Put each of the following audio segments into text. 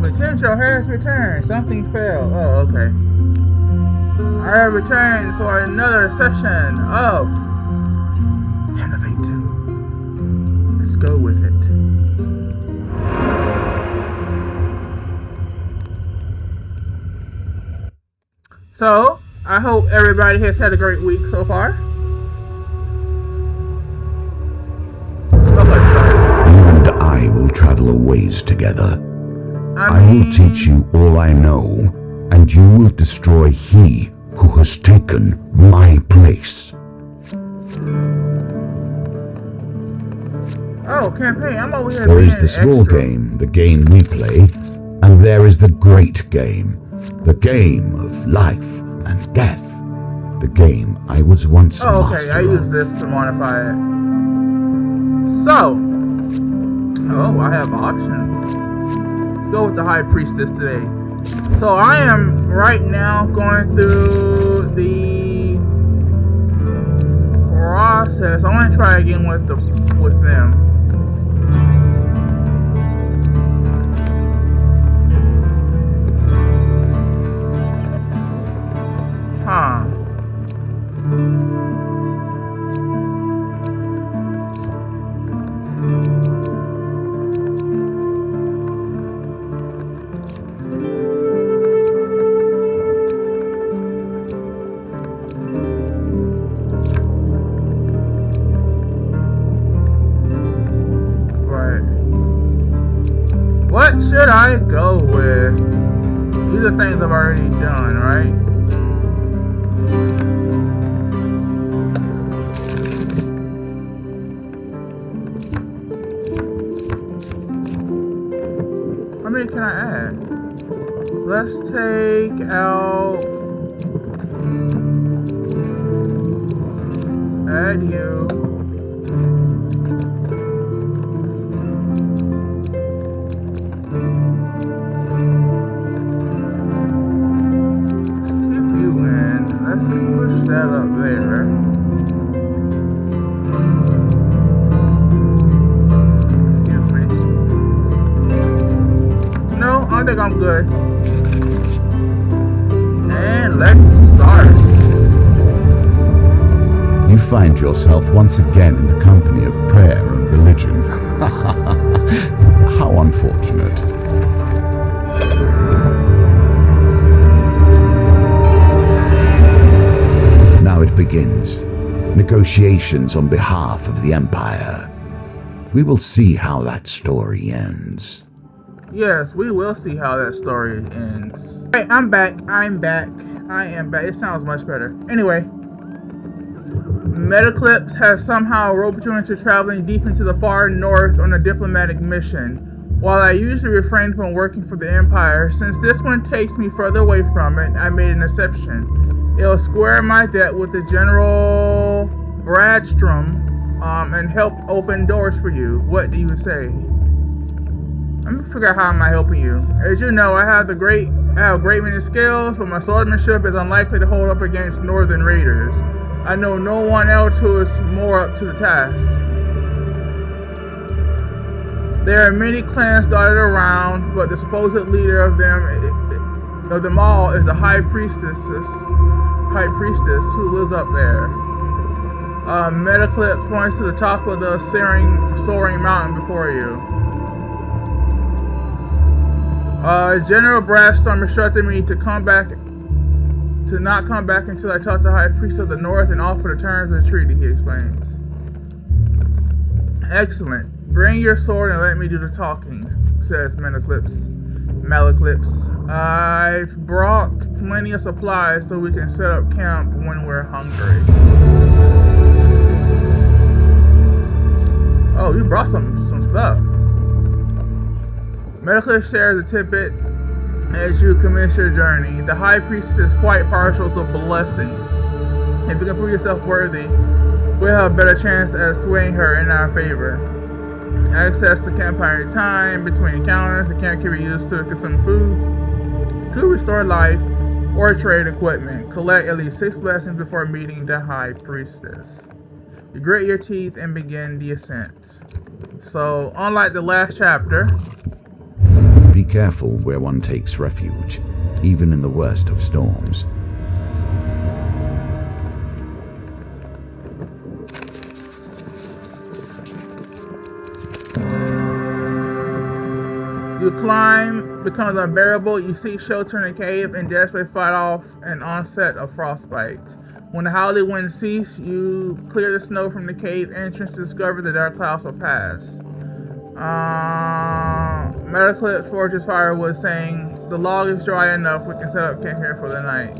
Umitencho has returned. Something failed. Oh, okay. I have returned for another session of Innovate 2. Let's go with it. So, I hope everybody has had a great week so far. You and I will travel a ways together. I will teach you all I know, and you will destroy he who has taken my place. Oh, campaign. I'm over here. There is the small game, the game we play, and there is the great game, the game of life and death, the game I was once master of. I use this to modify it. So, I have options. Let's go with the High Priestess today. So I am right now going through the process. I want to try again with them. Huh. What should I go with? These are things I've already done, right? How many can I add? Let's take out. Add you. Push that up there. Excuse me. No, I think I'm good. And let's start. You find yourself once again in the company of prayer and religion. How unfortunate. Now it begins. Negotiations on behalf of the Empire. We will see how that story ends. Yes, we will see how that story ends. Hey, I'm back. I am back. It sounds much better. Anyway, Metaclips has somehow roped you into traveling deep into the far north on a diplomatic mission. While I usually refrain from working for the Empire, since this one takes me further away from it, I made an exception. It'll square my debt with the General Bradstrom and help open doors for you. What do you say? Let me figure out how am I helping you. As you know, I have great many skills, but my swordsmanship is unlikely to hold up against northern raiders. I know no one else who is more up to the task. There are many clans dotted around, but the supposed leader of them all is the High Priestess who lives up there. Metaclips points to the top of the soaring mountain before you. General Bradstrom instructed me to not come back until I talk to High Priest of the North and offer the terms of the treaty, he explains. Excellent. Bring your sword and let me do the talking, says Metaclips. I've brought plenty of supplies so we can set up camp when we're hungry. Oh, you brought some stuff. Metaclips shares a tidbit as you commence your journey. The High Priestess is quite partial to blessings. If you can prove yourself worthy, we'll have a better chance at swaying her in our favor. Access to campfire time between encounters. The camp can be used to consume food, to restore life, or trade equipment. Collect at least 6 blessings before meeting the High Priestess. You grit your teeth and begin the ascent. So, unlike the last chapter, be careful where one takes refuge, even in the worst of storms. You climb becomes unbearable. You seek shelter in a cave and desperately fight off an onset of frostbite. When the howling winds cease, you clear the snow from the cave entrance to discover the dark clouds will pass. Metaclips Fortress Fire was saying, the log is dry enough, we can set up camp here for the night.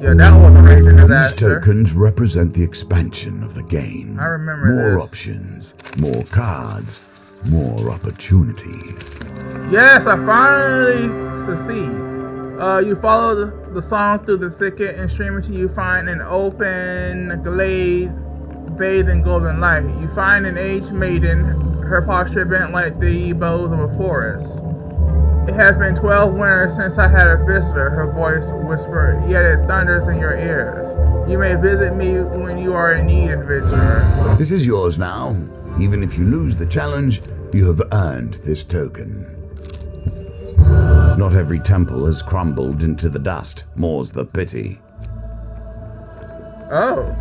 Yeah, that was a raging disaster. These tokens represent the expansion of the game. I remember more this. Options, more cards, more opportunities. Yes, I finally succeed. You follow the song through the thicket and stream until you find an open glade bathed in golden light. You find an aged maiden, her posture bent like the boughs of a forest. It has been 12 winters since I had a visitor, her voice whispered, yet it thunders in your ears. You may visit me when you are in need, adventurer. This is yours now. Even if you lose the challenge, you have earned this token. Not every temple has crumbled into the dust, more's the pity. Oh.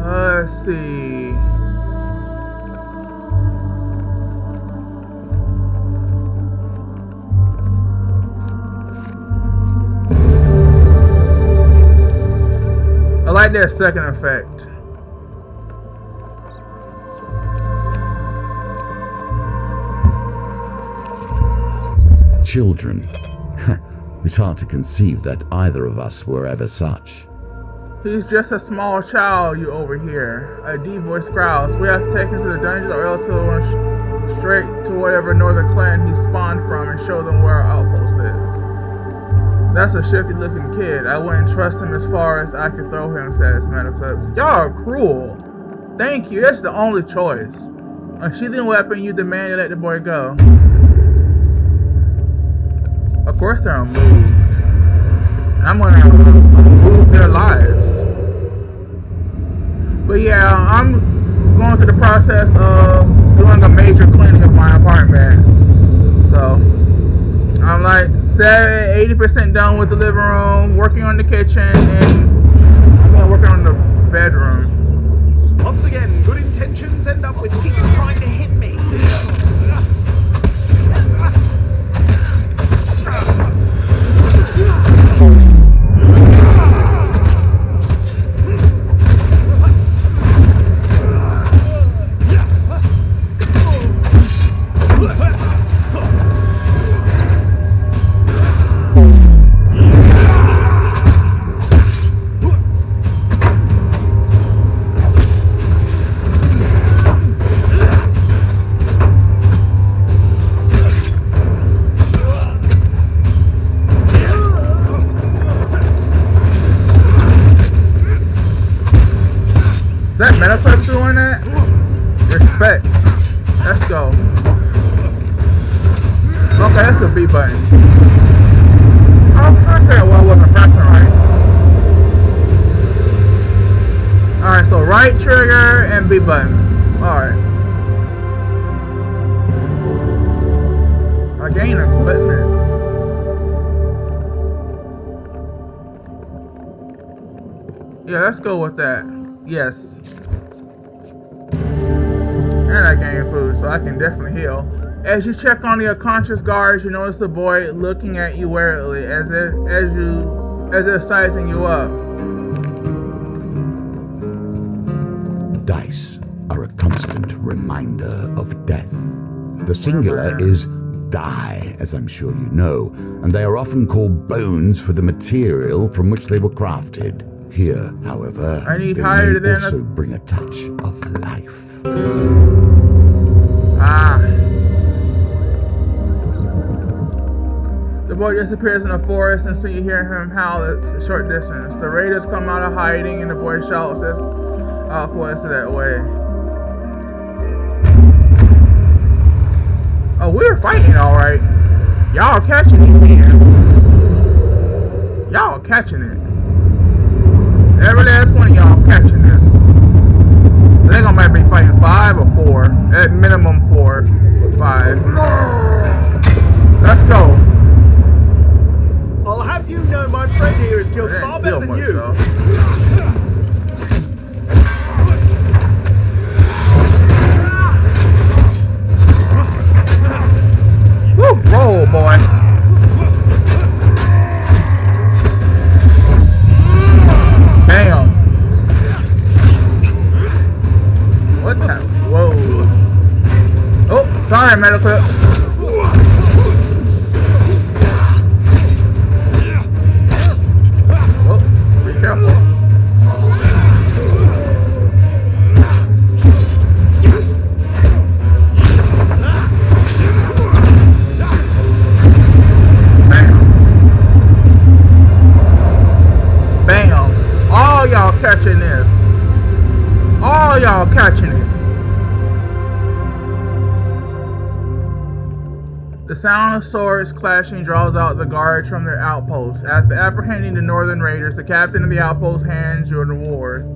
Let's see. I like their second effect. Children. It's hard to conceive that either of us were ever such. He's just a small child, you overhear. A deep voice growls. We have to take him to the dungeon or else he'll run straight to whatever northern clan he spawned from and show them where our outpost is. That's a shifty looking kid. I wouldn't trust him as far as I could throw him, says Metaclips. Y'all are cruel. Thank you, that's the only choice. Unsheathing a weapon, you demand to let the boy go. Of course they're unmoved. And I'm gonna move their lives. But yeah, I'm going through the process of doing a major cleaning of my apartment. So I'm like 80% done with the living room, working on the kitchen, and I'm working on the bedroom. Once again, good intentions end up with people trying to hit me. Is that Metaclips doing that? Respect. Let's go. Okay, that's the B button. Oh, fuck that. Well, I wasn't pressing right. Alright, so right trigger and B button. Alright. I gain equipment. Yeah, let's go with that. Yes. And I gain food, so I can definitely heal. As you check on the unconscious guards, you notice the boy looking at you warily, as if sizing you up. Dice are a constant reminder of death. The singular is die, as I'm sure you know, and they are often called bones for the material from which they were crafted. Here, however, I need they higher may than also bring a touch of life. Ah. The boy disappears in the forest, and soon you hear him howl at a short distance. The raiders come out of hiding, and the boy shouts as outpost that way. Oh, we're fighting, all right. Y'all catching these hands. Y'all catching it. Every last one of y'all catching this. I think I might be fighting 5 or 4. At minimum 4. 5. Let's go. I'll have you know my friend here is killed far better than you. Though. Woo, roll, boy. Bam. What the? Whoa. Oh, sorry, medical. Oh, be careful. Catching this. All y'all catching it. The sound of swords clashing draws out the guards from their outposts. After apprehending the northern raiders, the captain of the outpost hands you a reward.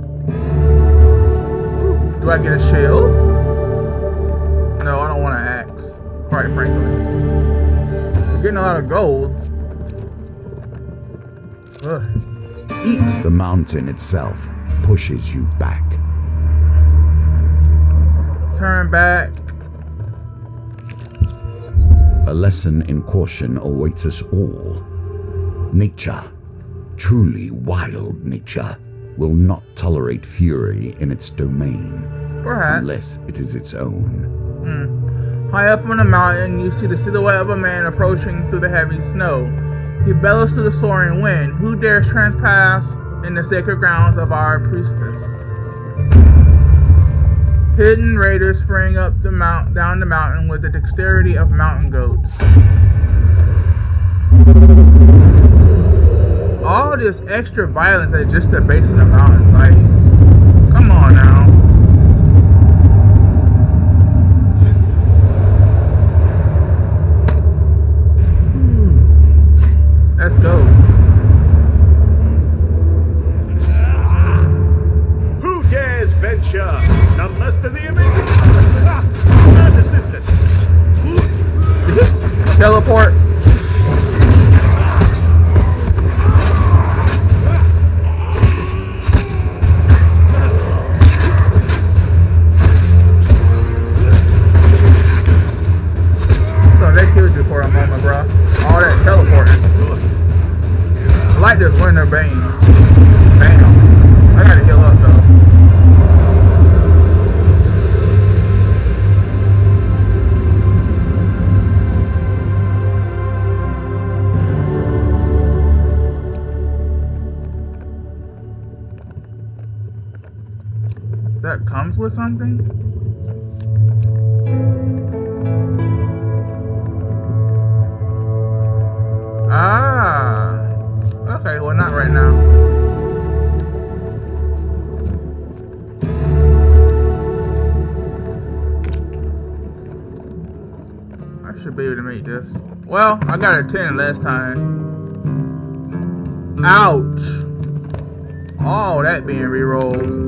Do I get a shield? No, I don't want an axe, quite frankly. We're getting a lot of gold. Ugh. Eat. The mountain itself pushes you back. Turn back. A lesson in caution awaits us all. Nature, truly wild nature, will not tolerate fury in its domain. Perhaps. Unless it is its own. High up on the mountain, you see the silhouette of a man approaching through the heavy snow. He bellows to the soaring wind. Who dares trespass in the sacred grounds of our priestess? Hidden raiders spring up down the mountain with the dexterity of mountain goats. All this extra violence at just the base of the mountain, like, come on now. Let's go. Who dares venture? None less than the amazing and assistant. Teleport. So they killed you for a moment, bro. All that teleporting. I like this winter bane. Bam. I gotta heal up though. That comes with something? Ah. Okay, well, not right now. I should be able to make this. Well, I got a 10 last time. Ouch. All that being re-rolled.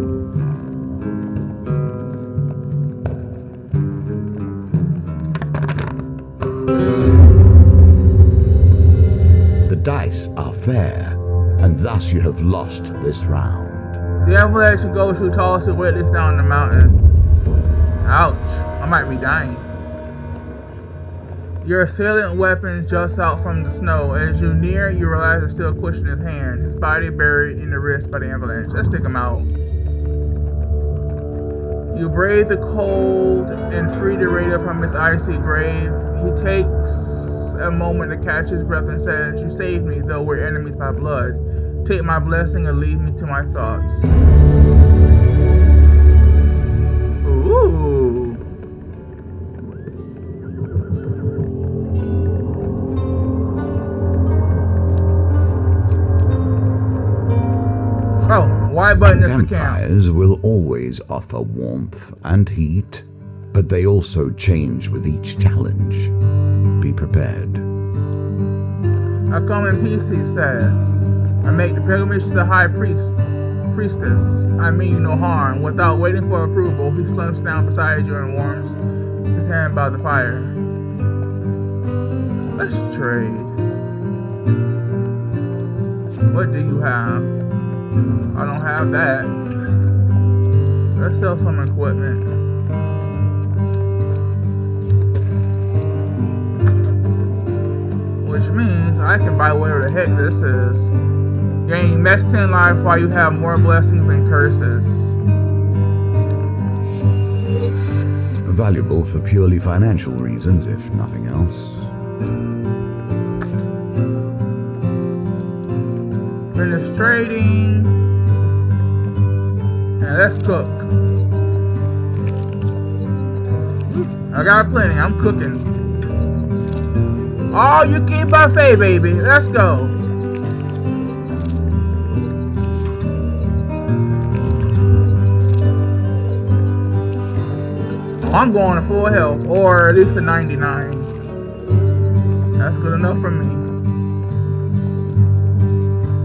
The dice are fair, and thus you have lost this round. The avalanche goes through tallest and weightless down the mountain. Ouch. I might be dying. Your assailant weapons just out from the snow. As you near, you realize it's still pushing his hand, his body buried in the wrist by the avalanche. Let's take him out. You brave the cold and free the raider from his icy grave. He takes a moment to catch his breath and says, "You saved me, though we're enemies by blood. Take my blessing and lead me to my thoughts." Ooh. Oh, Y button is the camp. Campfires will always offer warmth and heat, but they also change with each challenge. Be prepared. I come in peace, he says. I make the pilgrimage to the high priestess. I mean you no harm. Without waiting for approval, he slumps down beside you and warms his hand by the fire. Let's trade. What do you have? I don't have that. Let's sell some equipment. Which means I can buy whatever the heck this is. Gain max 10 life while you have more blessings than curses. Valuable for purely financial reasons, if nothing else. Finish trading. And let's cook. I got plenty. I'm cooking. All you can eat buffet, baby. Let's go. I'm going to full health, or at least a 99. That's good enough for me.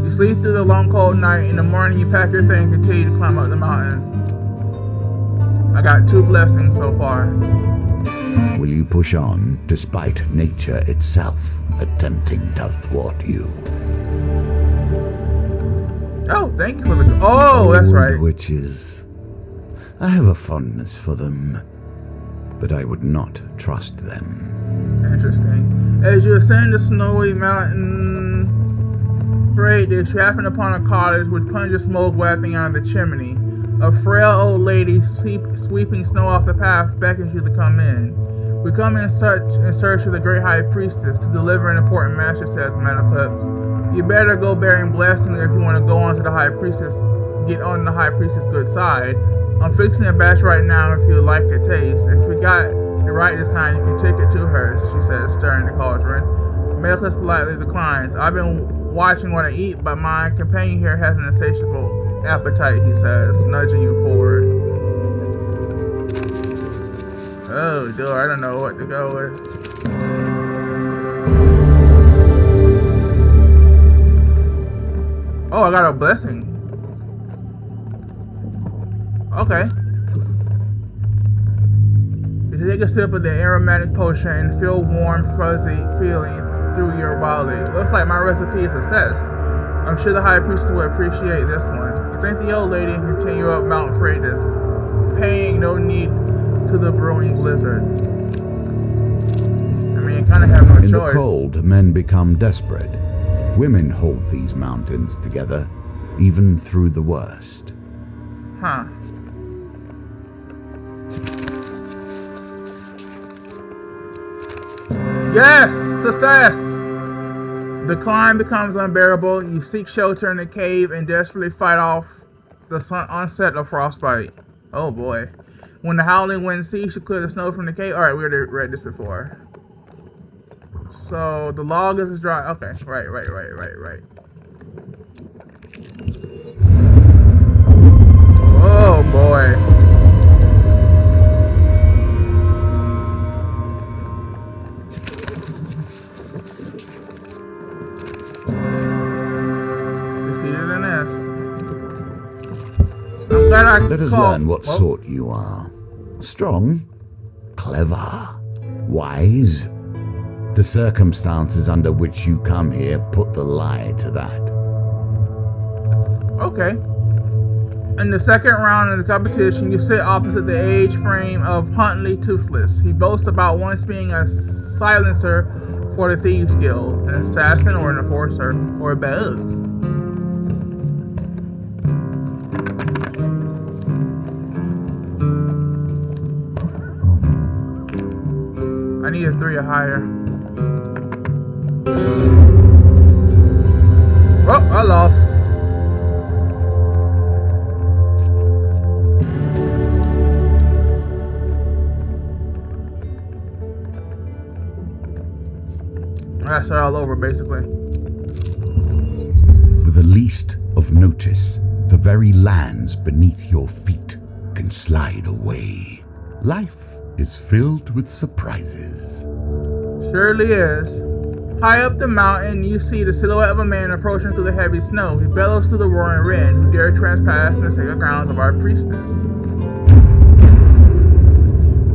You sleep through the long cold night. In the morning you pack your things and continue to climb up the mountain. I got 2 blessings so far. Will you push on despite nature itself attempting to thwart you? Oh, thank you for the... Oh, that's right. Witches. I have a fondness for them, but I would not trust them. Interesting. As you ascend the snowy mountain parade dish, you happen upon a cottage with pungent smoke wafting out of the chimney. A frail old lady sweeping snow off the path beckons you to come in. We come in search of the great high priestess to deliver an important message, says Metaclips. You better go bearing blessings if you want to go on to the high priestess, get on the high priestess' good side. I'm fixing a batch right now if you'd like a taste. If we got it right this time, you can take it to her, she says, stirring the cauldron. Metaclips politely declines. I've been watching what I eat, but my companion here has an insatiable appetite, he says, nudging you forward. Oh, dude, I don't know what to go with. Oh, I got a blessing. Okay. You take a sip of the aromatic potion and feel warm, fuzzy feeling through your body. Looks like my recipe is a success. I'm sure the high priestess will appreciate this one. You thank the old lady and continue up Mount Freitas, paying no need to the brewing blizzard. I mean, you kind of have no choice. In the cold, men become desperate. Women hold these mountains together, even through the worst. Huh. Yes! Success! The climb becomes unbearable. You seek shelter in a cave and desperately fight off the onset of frostbite. Oh boy. When the howling wind ceases, you clear the snow from the cave. Alright, we already read this before. So, the log is dry. Okay, right. Oh boy. Let us learn what sort you are. Strong, clever, wise. The circumstances under which you come here put the lie to that. Okay. In the second round of the competition, you sit opposite the age frame of Huntley Toothless. He boasts about once being a silencer for the Thieves Guild, an assassin or an enforcer, or both. I need a 3 or higher. Oh, I lost. I start all over, basically. With the least of notice, the very lands beneath your feet can slide away. Life is filled with surprises. Surely is. High up the mountain, you see the silhouette of a man approaching through the heavy snow. He bellows to the roaring wind, who dare trespass in the sacred grounds of our priestess.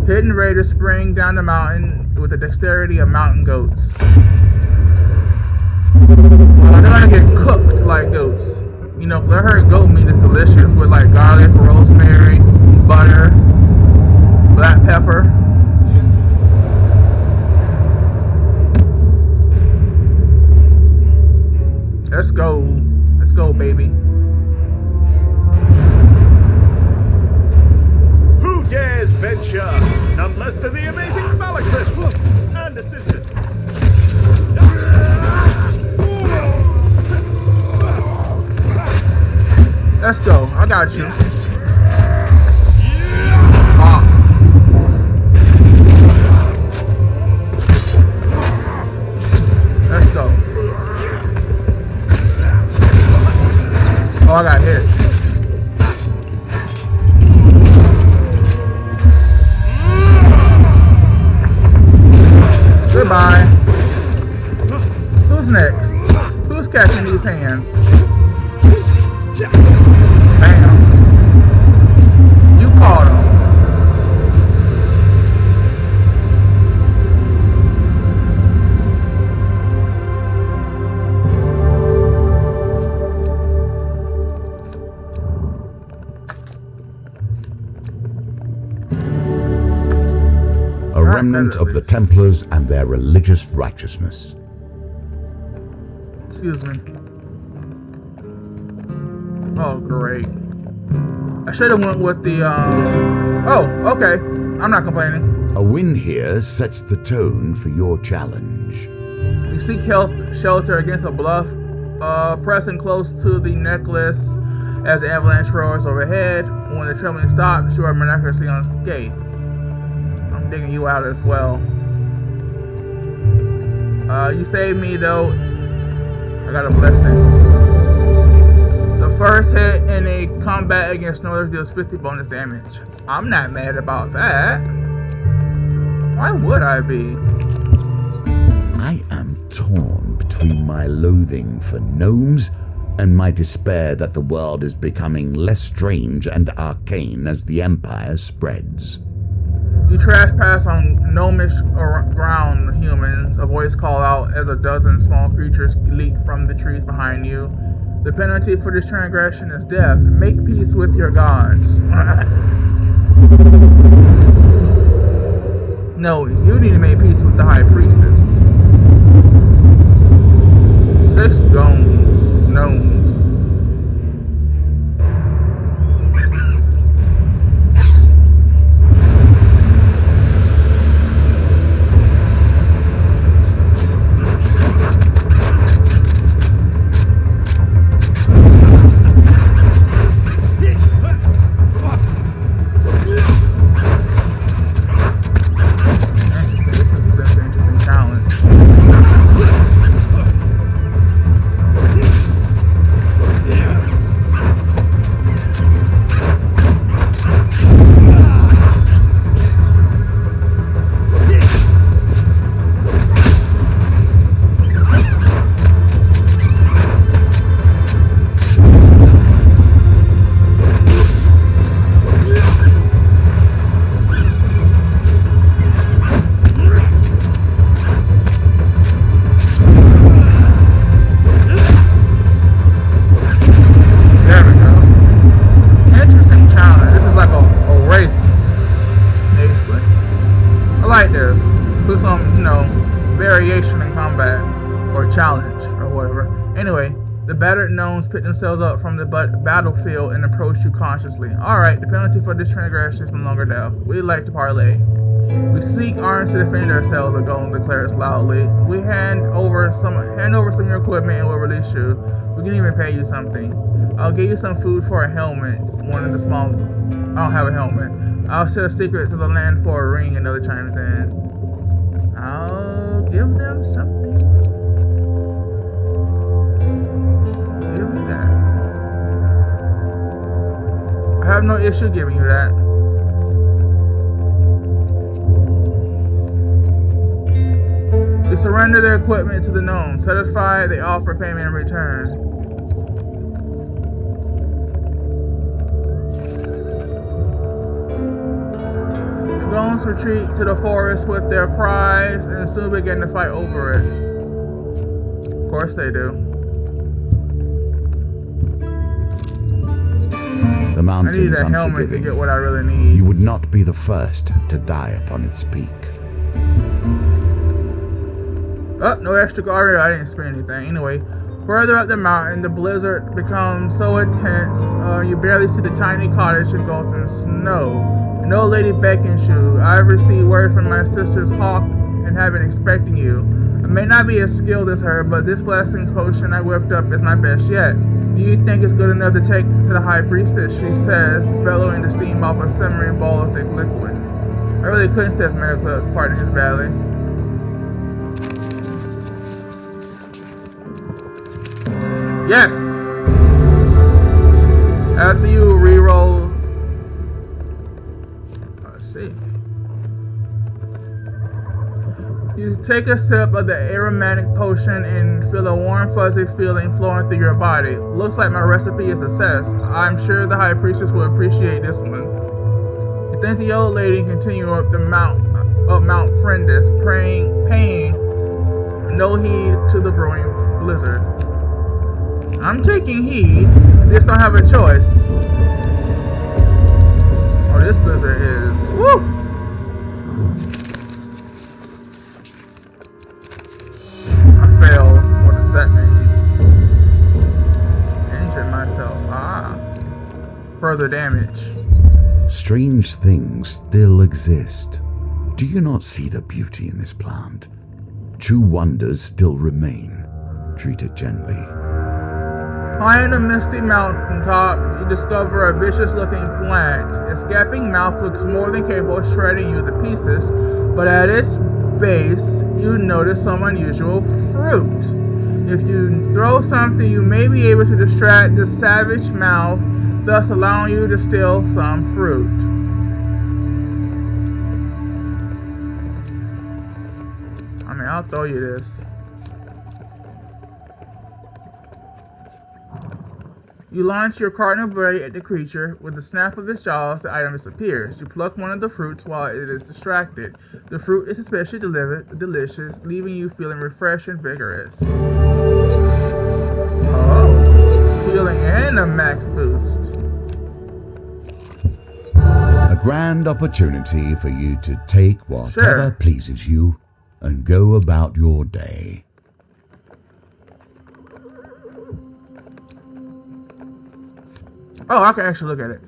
Hidden raiders spring down the mountain with the dexterity of mountain goats. Well, they're gonna get cooked like goats. You know, 'cause I heard goat meat is delicious with like garlic, rosemary, butter, black pepper. Let's go. Let's go, baby. Who dares venture? None less than the amazing Malachus and assistant. Let's go. I got you. Ah. Let's go. Oh, I got hit. Goodbye. Who's next? Who's catching these hands? Bam. You caught him. A remnant of the Templars and their religious righteousness. Excuse me. Oh, great. I should have went with the, Oh, okay. I'm not complaining. A win here sets the tone for your challenge. You seek shelter against a bluff, pressing close to the necklace as the avalanche roars overhead. When the trembling stops, you are miraculously unscathed. I'm digging you out as well. You saved me, though. I got a blessing. The first hit in a combat against Northern deals 50 bonus damage. I'm not mad about that. Why would I be? I am torn between my loathing for gnomes and my despair that the world is becoming less strange and arcane as the Empire spreads. You trespass on gnomish ground, humans. A voice call out as a dozen small creatures leap from the trees behind you. The penalty for this transgression is death. Make peace with your gods. No, you need to make peace with the high priestess. 6 gnomes. Challenge or whatever. Anyway, the battered gnomes pick themselves up from the battlefield and approach you cautiously. Alright, the penalty for this transgression is no longer death. We like to parlay. We seek arms to defend ourselves, the golem declares loudly. We hand over some of your equipment and we'll release you. We can even pay you something. I'll give you some food for a helmet. One of the small... I don't have a helmet. I'll sell secrets of the land for a ring, another chimes in. I'll give them something. I have no issue giving you that. You surrender their equipment to the gnomes. Satisfied, they offer payment in return. The gnomes retreat to the forest with their prize and soon begin to fight over it. Of course they do. The mountain I need is a helmet to unforgiving. get what I really need. You would not be the first to die upon its peak. Oh, no extra guard. I didn't spend anything. Anyway, further up the mountain, the blizzard becomes so intense, you barely see the tiny cottage engulfed in snow. An old lady beckons you. I've received word from my sister's hawk and have been expecting you. I may not be as skilled as her, but this blessings potion I whipped up is my best yet. Do you think it's good enough to take to the high priestess? She says, bellowing the steam off a simmering bowl of thick liquid. I really couldn't say his medical was part of his valley. Yes! After you re-roll... Let's see. You take a sip of the aromatic potion and feel a warm, fuzzy feeling flowing through your body. Looks like my recipe is a success. I'm sure the high priestess will appreciate this one. You think the old lady continue up Mount Friendus, paying no heed to the brewing blizzard. I'm taking heed. I just don't have a choice. Oh, this blizzard is... Woo! I failed. What does that mean? Injured myself. Ah. Further damage. Strange things still exist. Do you not see the beauty in this plant? True wonders still remain. Treat it gently. High on a misty mountaintop, you discover a vicious-looking plant. Its gaping mouth looks more than capable of shredding you to pieces, but at its base, you notice some unusual fruit. If you throw something, you may be able to distract the savage mouth, thus allowing you to steal some fruit. I mean, I'll throw you this. You launch your cardinal blade at the creature. With the snap of its jaws, the item disappears. You pluck one of the fruits while it is distracted. The fruit is especially delicious, leaving you feeling refreshed and vigorous. Oh, healing and a max boost. A grand opportunity for you to take whatever pleases you and go about your day. Oh, I can actually look at it.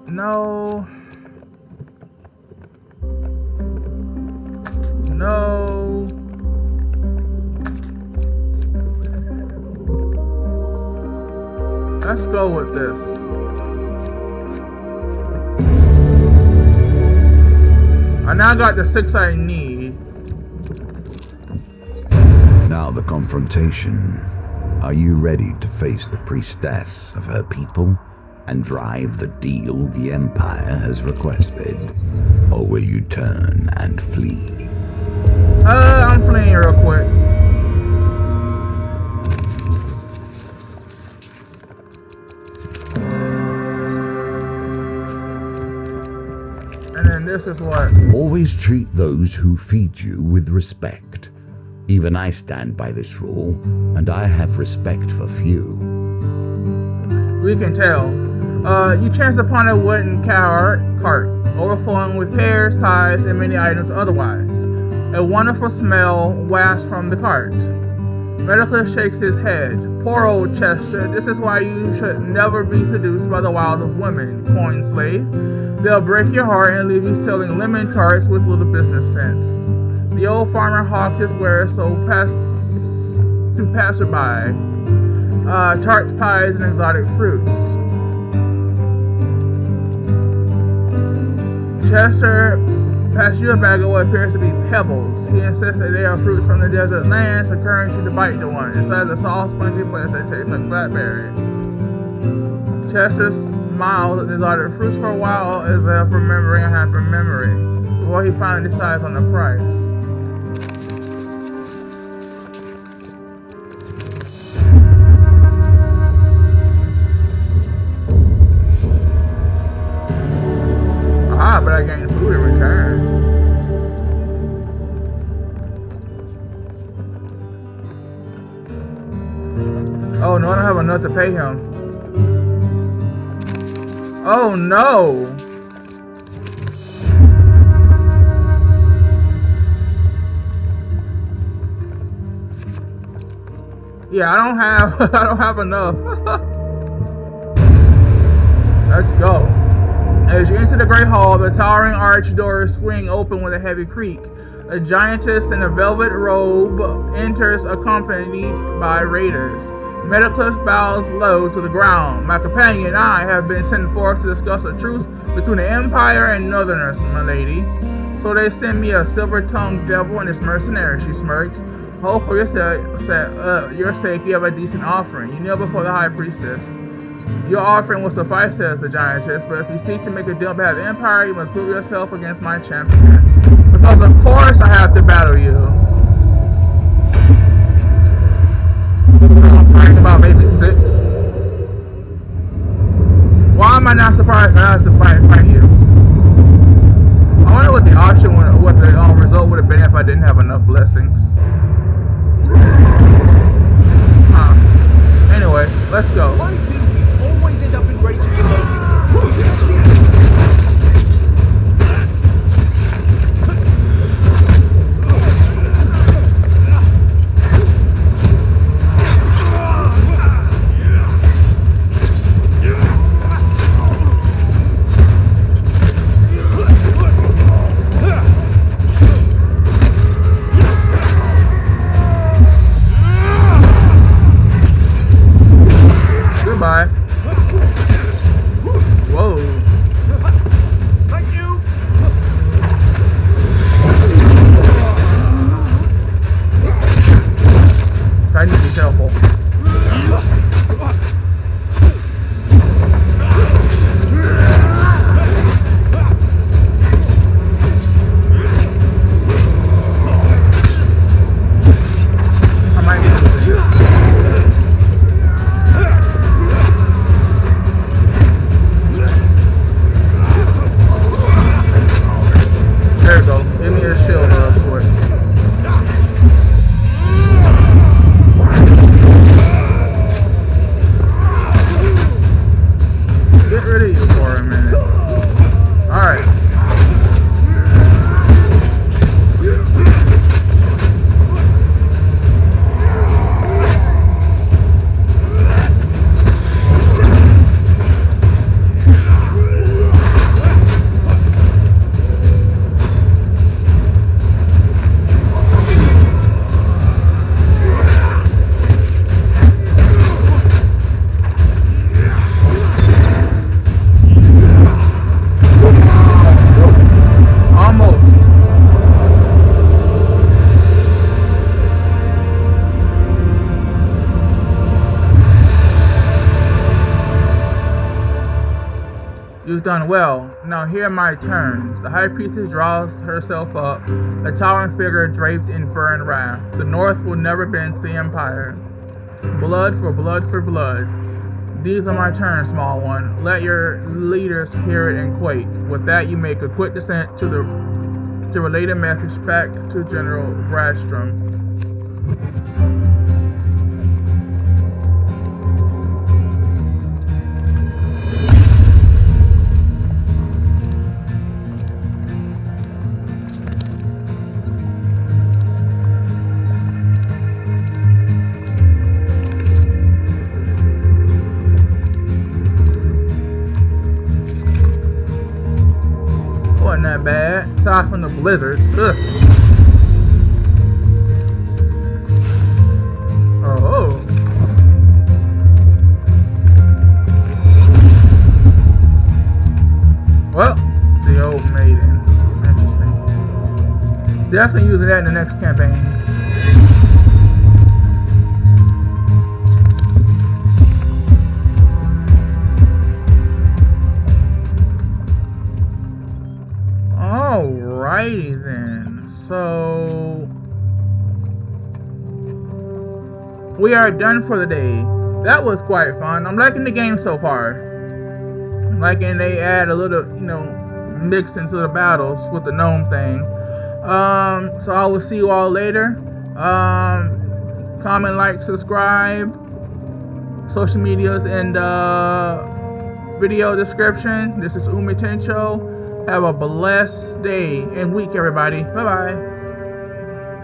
No. No. Let's go with this. I now got the 6 I need. Now the confrontation. Are you ready to face the priestess of her people and drive the deal the Empire has requested? Or will you turn and flee? I'm fleeing real quick. And then this is what? Always treat those who feed you with respect. Even I stand by this rule, and I have respect for few. We can tell. You chance upon a wooden cart overflowing with pears, pies, and many items otherwise. A wonderful smell wafts from the cart. Mediclus shakes his head. Poor old Chester, this is why you should never be seduced by the wiles of women, coin slave. They'll break your heart and leave you selling lemon tarts with little business sense. The old farmer hawks his wares to passerby. Tarts, pies, and exotic fruits. Chester passes you a bag of what appears to be pebbles. He insists that they are fruits from the desert lands, encouraging you to bite the one. Inside a soft, spongy place that tastes like blackberry. Chester smiles at the exotic fruits for a while, as if remembering a happy memory, before he finally decides on the price. But I gained food in return. Oh no, I don't have enough to pay him. Oh no! Yeah, I don't have enough. Let's go. As you enter the great hall, the towering arch doors swing open with a heavy creak. A giantess in a velvet robe enters, accompanied by raiders. Metacliff bows low to the ground. My companion and I have been sent forth to discuss a truce between the Empire and Northerners, my lady. So they send me a silver-tongued devil and his mercenary, she smirks. Hope for your sake you have a decent offering. You kneel before the High Priestess. Your offering will suffice, says the giantess, but if you seek to make a deal on behalf of the Empire, you must prove yourself against my champion. Because of course I have to battle you. I'm fighting about maybe 6. Why am I not surprised I have to fight you? I wonder what the option, what the result would have been if I didn't have enough blessings. Anyway, let's go. Why do we always end up in races below? Goodbye. Whoa. Thank you. I need to be careful. I might need to do this. There you go. Give me a shield real quick. Get rid of you for a minute. Alright. You've done well. Now hear my terms. The High Priestess draws herself up, a towering figure draped in fur and wrath. The North will never bend to the Empire. Blood for blood for blood. These are my terms, small one. Let your leaders hear it and quake. With that, you make a quick descent to relay a message back to General Bradstrom. Wasn't that bad, aside from the blizzards. Ugh. Oh. Well, the old maiden. Interesting. Definitely using that in the next campaign. So we are done for the day. That was quite fun. I'm liking the game so far. I'm liking they add a little, mix into the battles with the gnome thing. So I will see you all later. Comment, like, subscribe. Social medias in the video description. This is Umitencho. Have a blessed day and week, everybody. Bye bye.